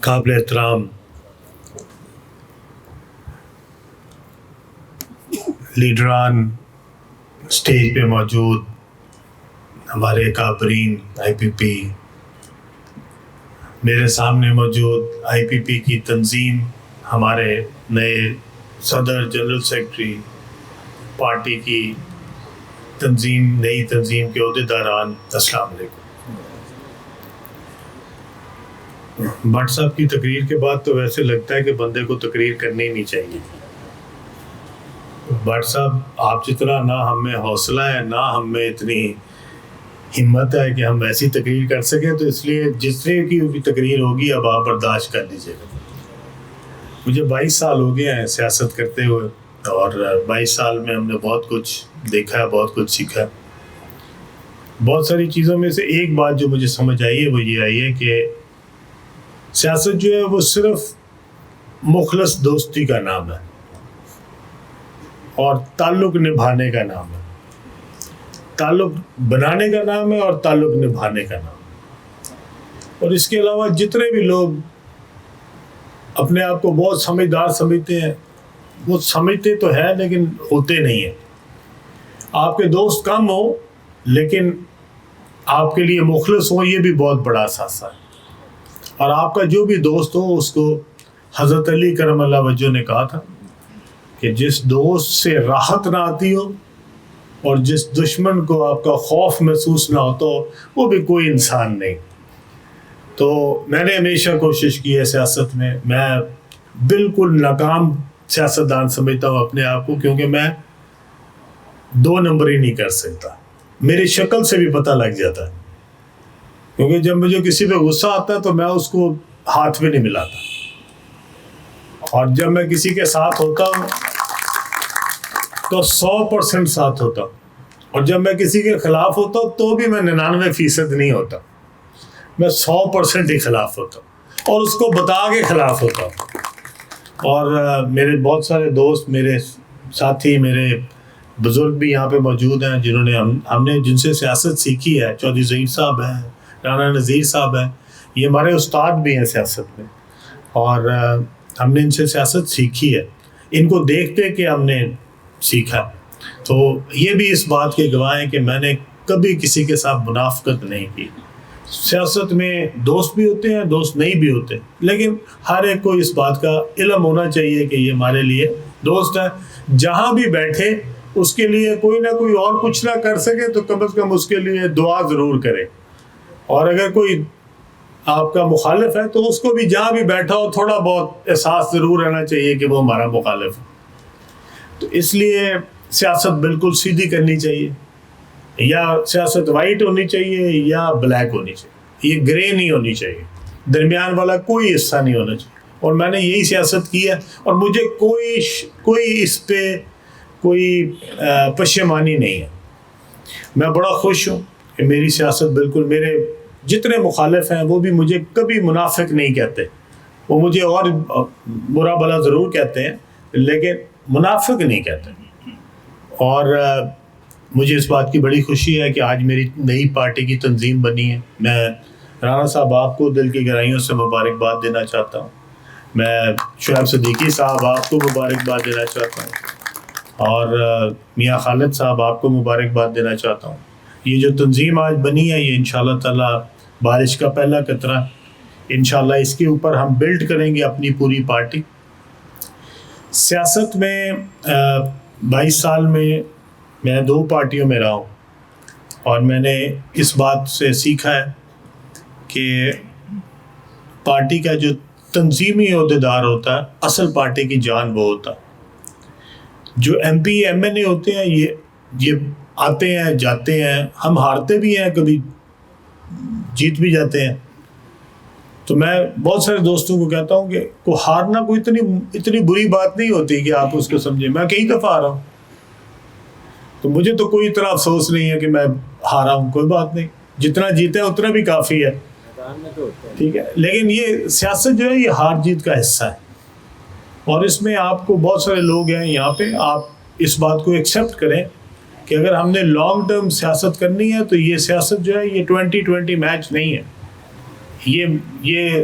قابل احترام لیڈران اسٹیج پہ موجود، ہمارے کابرین آئی پی پی، میرے سامنے موجود آئی پی پی کی تنظیم، ہمارے نئے صدر جنرل سیکرٹری، پارٹی کی تنظیم، نئی تنظیم کے عہدیداران، السلام علیکم۔ بٹ صاحب کی تقریر کے بعد تو ویسے لگتا ہے کہ بندے کو تقریر کرنی نہیں چاہیے۔ بٹ صاحب آپ جتنا نہ ہم میں حوصلہ ہے، نہ ہم میں اتنی ہمت ہے کہ ہم ایسی تقریر کر سکیں، تو اس لیے جس طرح کی بھی تقریر ہوگی اب آپ برداشت کر لیجیے گا۔ مجھے 22 سال ہو گئے ہیں سیاست کرتے ہوئے، اور 22 سال میں ہم نے بہت کچھ دیکھا ہے، بہت کچھ سیکھا ہے۔ بہت ساری چیزوں میں سے ایک بات جو مجھے سمجھ آئی ہے وہ یہ آئی ہے کہ سیاست جو ہے وہ صرف مخلص دوستی کا نام ہے اور تعلق نبھانے کا نام ہے، تعلق بنانے کا نام ہے اور تعلق نبھانے کا نام ہے۔ اور اس کے علاوہ جتنے بھی لوگ اپنے آپ کو بہت سمجھدار سمجھتے ہیں، وہ سمجھتے تو ہے لیکن ہوتے نہیں ہیں۔ آپ کے دوست کم ہو لیکن آپ کے لیے مخلص ہو، یہ بھی بہت بڑا اثاثہ ہے۔ اور آپ کا جو بھی دوست ہو، اس کو حضرت علی کرم اللہ وجہ نے کہا تھا کہ جس دوست سے راحت نہ آتی ہو اور جس دشمن کو آپ کا خوف محسوس نہ ہوتا ہو، وہ بھی کوئی انسان نہیں۔ تو میں نے ہمیشہ کوشش کی ہے سیاست میں، میں بالکل ناکام سیاستدان سمجھتا ہوں اپنے آپ کو، کیونکہ میں 2 نمبر ہی نہیں کر سکتا۔ میری شکل سے بھی پتہ لگ جاتا ہے، کیونکہ جب مجھے کسی پہ غصہ آتا ہے تو میں اس کو ہاتھ بھی نہیں ملاتا، اور جب میں کسی کے ساتھ ہوتا ہوں تو 100% ساتھ ہوتا ہوں، اور جب میں کسی کے خلاف ہوتا ہوں تو بھی میں 99% نہیں ہوتا، میں 100% ہی خلاف ہوتا ہوں، اور اس کو بتا کے خلاف ہوتا ہوں۔ اور میرے بہت سارے دوست، میرے ساتھی، میرے بزرگ بھی یہاں پہ موجود ہیں جنہوں نے ہم نے جن سے سیاست سیکھی ہے۔ چودھری ظہیر صاحب ہیں، رانا نذیر صاحب ہیں، یہ ہمارے استاد بھی ہیں سیاست میں، اور ہم نے ان سے سیاست سیکھی ہے، ان کو دیکھتے کہ ہم نے سیکھا۔ تو یہ بھی اس بات کے گواہ ہیں کہ میں نے کبھی کسی کے ساتھ منافقت نہیں کی۔ سیاست میں دوست بھی ہوتے ہیں، دوست نہیں بھی ہوتے، لیکن ہر ایک کو اس بات کا علم ہونا چاہیے کہ یہ ہمارے لیے دوست ہے۔ جہاں بھی بیٹھے اس کے لیے کوئی نہ کوئی اور کچھ نہ کر سکے تو کم از کم اس کے لیے دعا ضرور کرے، اور اگر کوئی آپ کا مخالف ہے تو اس کو بھی جہاں بھی بیٹھا ہو تھوڑا بہت احساس ضرور رہنا چاہیے کہ وہ ہمارا مخالف ہے۔ تو اس لیے سیاست بالکل سیدھی کرنی چاہیے، یا سیاست وائٹ ہونی چاہیے یا بلیک ہونی چاہیے، یہ گرے نہیں ہونی چاہیے، درمیان والا کوئی حصہ نہیں ہونا چاہیے۔ اور میں نے یہی سیاست کی ہے، اور مجھے کوئی اس پہ کوئی پشیمانی نہیں ہے۔ میں بڑا خوش ہوں کہ میری سیاست بالکل، میرے جتنے مخالف ہیں وہ بھی مجھے کبھی منافق نہیں کہتے، وہ مجھے اور برا بھلا ضرور کہتے ہیں لیکن منافق نہیں کہتے۔ اور مجھے اس بات کی بڑی خوشی ہے کہ آج میری نئی پارٹی کی تنظیم بنی ہے۔ میں رانا صاحب آپ کو دل کی گہرائیوں سے مبارکباد دینا چاہتا ہوں، میں شعیب صدیقی صاحب آپ کو مبارکباد دینا چاہتا ہوں، اور میاں خالد صاحب آپ کو مبارکباد دینا چاہتا ہوں۔ یہ جو تنظیم آج بنی ہے یہ انشاءاللہ تعالی بارش کا پہلا قطرہ، انشاءاللہ اس کے اوپر ہم بلڈ کریں گے اپنی پوری پارٹی۔ سیاست میں 22 سال میں 2 پارٹیوں میں رہا ہوں، اور میں نے اس بات سے سیکھا ہے کہ پارٹی کا جو تنظیمی عہدیدار ہوتا ہے، اصل پارٹی کی جان وہ ہوتا ہے۔ جو ایم پی ایم این اے ہوتے ہیں یہ آتے ہیں جاتے ہیں، ہم ہارتے بھی ہیں، کبھی جیت بھی جاتے ہیں۔ تو میں بہت سارے دوستوں کو کہتا ہوں کہ ہارنا کوئی اتنی بری بات نہیں ہوتی کہ آپ اس کو سمجھیں۔ میں کئی دفعہ ہارا ہوں، تو مجھے تو کوئی اتنا افسوس نہیں ہے کہ میں ہارا ہوں، کوئی بات نہیں، جتنا جیتا ہے اتنا بھی کافی ہے، ٹھیک ہے۔ لیکن یہ سیاست جو ہے یہ ہار جیت کا حصہ ہے، اور اس میں آپ کو بہت سارے لوگ ہیں یہاں پہ، آپ اس بات کو ایکسیپٹ کریں کہ اگر ہم نے لانگ ٹرم سیاست کرنی ہے تو یہ سیاست جو ہے یہ 2020 میچ نہیں ہے، یہ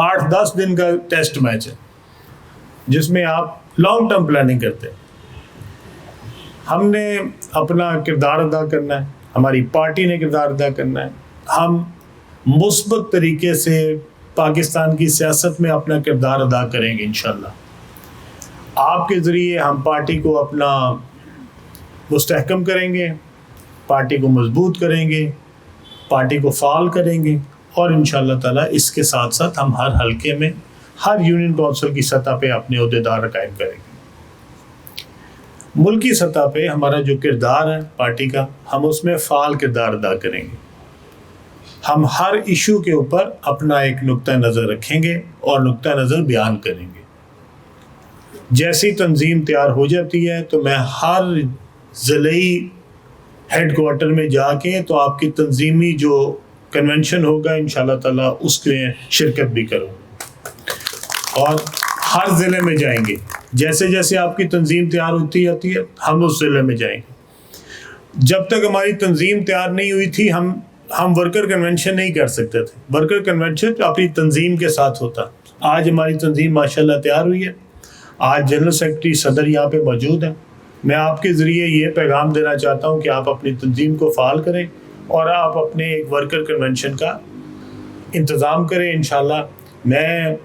8-10 دن کا ٹیسٹ میچ ہے جس میں آپ لانگ ٹرم پلاننگ کرتے ہیں. ہم نے اپنا کردار ادا کرنا ہے, ہماری پارٹی نے کردار ادا کرنا ہے. ہم مثبت طریقے سے پاکستان کی سیاست میں اپنا کردار ادا کریں گے انشاءاللہ. آپ کے ذریعے ہم پارٹی کو اپنا مستحکم کریں گے, پارٹی کو مضبوط کریں گے, پارٹی کو فعال کریں گے, اور انشاءاللہ تعالیٰ اس کے ساتھ ساتھ ہم ہر حلقے میں ہر یونین کونسل کی سطح پہ اپنے عہدیدار قائم کریں گے. ملکی سطح پہ ہمارا جو کردار ہے پارٹی کا, ہم اس میں فعال کردار ادا کریں گے. ہم ہر ایشو کے اوپر اپنا ایک نقطہ نظر رکھیں گے اور نقطہ نظر بیان کریں گے. جیسی تنظیم تیار ہو جاتی ہے تو میں ہر ضلعی ہیڈ کوارٹر میں جا کے تو آپ کی تنظیمی جو کنونشن ہوگا انشاءاللہ تعالیٰ اس کے شرکت بھی کروں, اور ہر ضلع میں جائیں گے. جیسے جیسے آپ کی تنظیم تیار ہوتی جاتی ہے ہم اس ضلع میں جائیں گے. جب تک ہماری تنظیم تیار نہیں ہوئی تھی ہم ورکر کنونشن نہیں کر سکتے تھے. ورکر کنونشن اپنی تنظیم کے ساتھ ہوتا. آج ہماری تنظیم ماشاءاللہ تیار ہوئی ہے. آج جنرل سیکرٹری صدر یہاں پہ موجود ہیں. میں آپ کے ذریعے یہ پیغام دینا چاہتا ہوں کہ آپ اپنی تنظیم کو فعال کریں اور آپ اپنے ایک ورکر کنونشن کا انتظام کریں انشاءاللہ. میں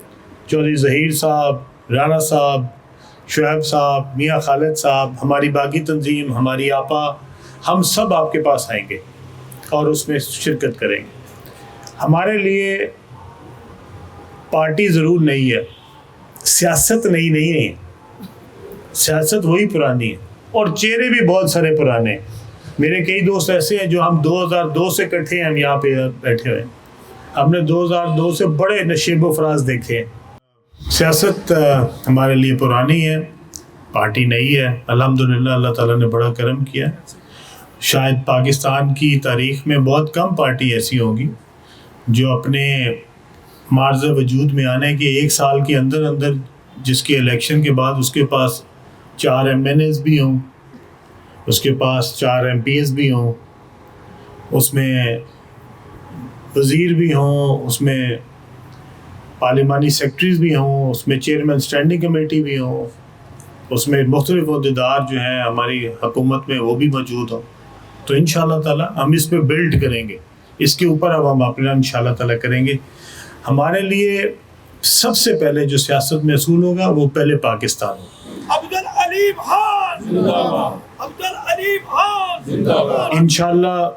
چودھری ظہیر صاحب, رانا صاحب, شعیب صاحب, میاں خالد صاحب, ہماری باقی تنظیم, ہماری آپا, ہم سب آپ کے پاس آئیں گے اور اس میں شرکت کریں گے. ہمارے لیے پارٹی ضرور نہیں ہے, سیاست نہیں ہے. سیاست وہی پرانی ہے اور چہرے بھی بہت سارے پرانے ہیں. میرے کئی دوست ایسے ہیں جو ہم 2002 سے اکٹھے ہیں, ہم یہاں پہ بیٹھے ہوئے ہیں. ہم نے 2002 سے بڑے نشیب و فراز دیکھے ہیں. سیاست ہمارے لیے پرانی ہے, پارٹی نہیں ہے. الحمدللہ اللہ تعالیٰ نے بڑا کرم کیا. شاید پاکستان کی تاریخ میں بہت کم پارٹی ایسی ہوگی جو اپنے معرض وجود میں آنے کے 1 سال کے اندر جس کے الیکشن کے بعد اس کے پاس 4 MNAs بھی ہوں, اس کے پاس 4 MPs بھی ہوں, اس میں وزیر بھی ہوں, اس میں پارلیمانی سیکرٹریز بھی ہوں, اس میں چیئرمین اسٹینڈنگ کمیٹی بھی ہوں, اس میں مختلف عہدیدار جو ہیں ہماری حکومت میں وہ بھی موجود ہوں. تو انشاءاللہ تعالیٰ ہم اس پہ بلڈ کریں گے. اس کے اوپر اب ہم اپنا انشاءاللہ تعالیٰ کریں گے. ہمارے لیے سب سے پہلے جو سیاست میں اصول ہوگا وہ پہلے پاکستان ہوگا. عبدالعلیم خان زندہ باد, عبدالعلیم خان زندہ باد. انشاءاللہ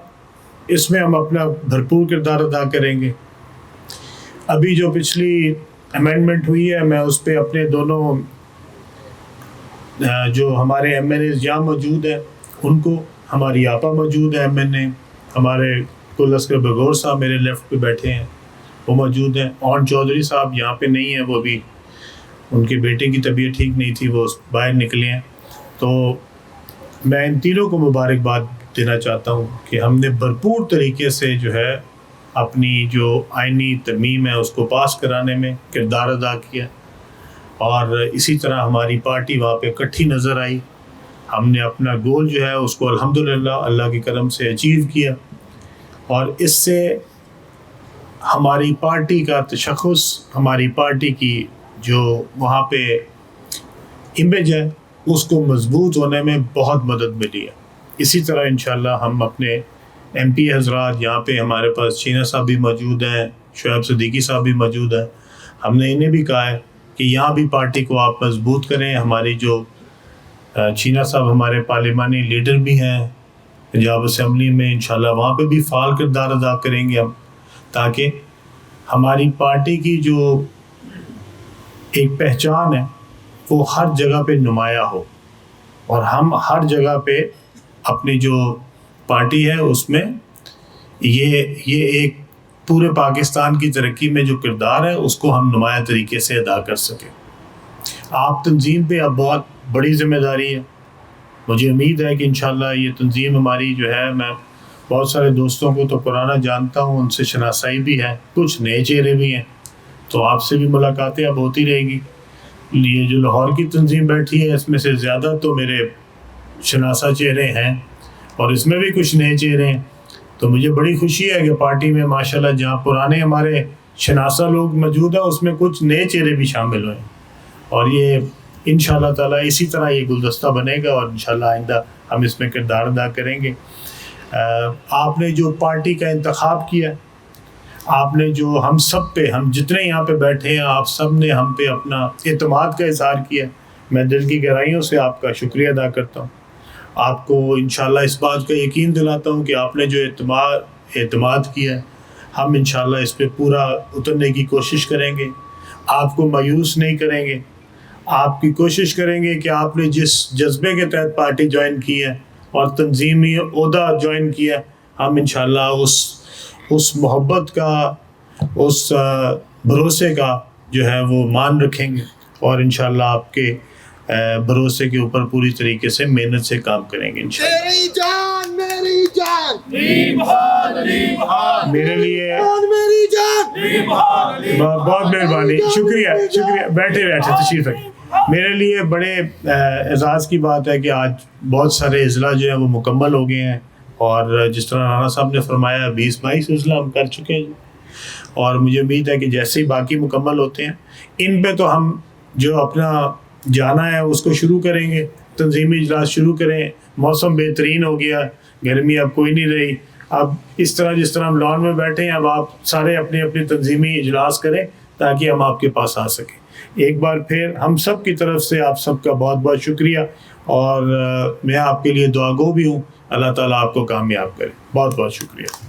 اس میں ہم اپنا بھرپور کردار ادا کریں گے. ابھی جو پچھلی امینڈمنٹ ہوئی ہے میں اس پہ اپنے دونوں جو ہمارے MNAs یہاں موجود ہیں ان کو, ہماری آپا موجود ہے MNA, ہمارے گل اسکر بغور صاحب میرے لیفٹ پہ بیٹھے ہیں وہ موجود ہیں. اون چودھری صاحب یہاں پہ نہیں ہیں, وہ بھی ان کے بیٹے کی طبیعت ٹھیک نہیں تھی, وہ باہر نکلے ہیں. تو میں ان تینوں کو مبارکباد دینا چاہتا ہوں کہ ہم نے بھرپور طریقے سے جو ہے اپنی جو آئینی ترمیم ہے اس کو پاس کرانے میں کردار ادا کیا, اور اسی طرح ہماری پارٹی وہاں پہ اکٹھی نظر آئی. ہم نے اپنا گول جو ہے اس کو الحمدللہ اللہ کے کرم سے اچیو کیا, اور اس سے ہماری پارٹی کا تشخص, ہماری پارٹی کی جو وہاں پہ امیج ہے اس کو مضبوط ہونے میں بہت مدد ملی ہے. اسی طرح انشاءاللہ ہم اپنے MP حضرات, یہاں پہ ہمارے پاس چینہ صاحب بھی موجود ہیں, شعیب صدیقی صاحب بھی موجود ہیں, ہم نے انہیں بھی کہا ہے کہ یہاں بھی پارٹی کو آپ مضبوط کریں. ہماری جو چینہ صاحب ہمارے پارلیمانی لیڈر بھی ہیں پنجاب اسمبلی میں, انشاءاللہ وہاں پہ بھی فعال کردار ادا کریں گے ہم, تاکہ ہماری پارٹی کی جو ایک پہچان ہے وہ ہر جگہ پہ نمایاں ہو, اور ہم ہر جگہ پہ اپنی جو پارٹی ہے اس میں یہ ایک پورے پاکستان کی ترقی میں جو کردار ہے اس کو ہم نمایاں طریقے سے ادا کر سکیں. آپ تنظیم پہ اب بہت بڑی ذمہ داری ہے. مجھے امید ہے کہ انشاءاللہ یہ تنظیم ہماری جو ہے, میں بہت سارے دوستوں کو تو پرانا جانتا ہوں, ان سے شناسائی بھی ہے, کچھ نئے چہرے بھی ہیں, تو آپ سے بھی ملاقاتیں اب ہوتی رہے گی. یہ جو لاہور کی تنظیم بیٹھی ہے اس میں سے زیادہ تو میرے شناسا چہرے ہیں, اور اس میں بھی کچھ نئے چہرے ہیں. تو مجھے بڑی خوشی ہے کہ پارٹی میں ماشاءاللہ جہاں پرانے ہمارے شناسہ لوگ موجود ہیں، اس میں کچھ نئے چہرے بھی شامل ہوئے، اور یہ انشاءاللہ تعالیٰ اسی طرح یہ گلدستہ بنے گا، اور انشاءاللہ آئندہ ہم اس میں کردار ادا کریں گے۔ آپ نے جو پارٹی کا انتخاب کیا، آپ نے جو ہم سب پہ، ہم جتنے یہاں پہ بیٹھے ہیں، آپ سب نے ہم پہ اپنا اعتماد کا اظہار کیا، میں دل کی گہرائیوں سے آپ کا شکریہ ادا کرتا ہوں۔ آپ کو انشاءاللہ اس بات کا یقین دلاتا ہوں کہ آپ نے جو اعتماد کیا ہے، ہم انشاءاللہ اس پہ پورا اترنے کی کوشش کریں گے، آپ کو مایوس نہیں کریں گے، آپ کی کوشش کریں گے کہ آپ نے جس جذبے کے تحت پارٹی جوائن کی ہے اور تنظیمی عہدہ جوائن کیا، ہم انشاءاللہ اس محبت کا، اس بھروسے کا جو ہے وہ مان رکھیں گے، اور انشاءاللہ آپ کے بھروسے کے اوپر پوری طریقے سے محنت سے کام کریں گے انشاءاللہ۔ میری جان، میری جان، میرے لیے میری جان، بہت مہربانی، شکریہ، بیٹھے تشریف رکھیں۔ میرے لیے بڑے اعزاز کی بات ہے کہ آج بہت سارے اضلاع جو ہیں وہ مکمل ہو گئے ہیں، اور جس طرح رانا صاحب نے فرمایا 20-22 اضلاع ہم کر چکے ہیں، اور مجھے امید ہے کہ جیسے ہی باقی مکمل ہوتے ہیں، ان پہ تو ہم جو اپنا جانا ہے اس کو شروع کریں گے، تنظیمی اجلاس شروع کریں۔ موسم بہترین ہو گیا، گرمی اب کوئی نہیں رہی، اب اس طرح جس طرح ہم لان میں بیٹھے ہیں، اب آپ سارے اپنے اپنے تنظیمی اجلاس کریں تاکہ ہم آپ کے پاس آ سکیں۔ ایک بار پھر ہم سب کی طرف سے آپ سب کا بہت بہت شکریہ، اور میں آپ کے لیے دعا گو بھی ہوں، اللہ تعالیٰ آپ کو کامیاب کرے۔ بہت بہت شکریہ۔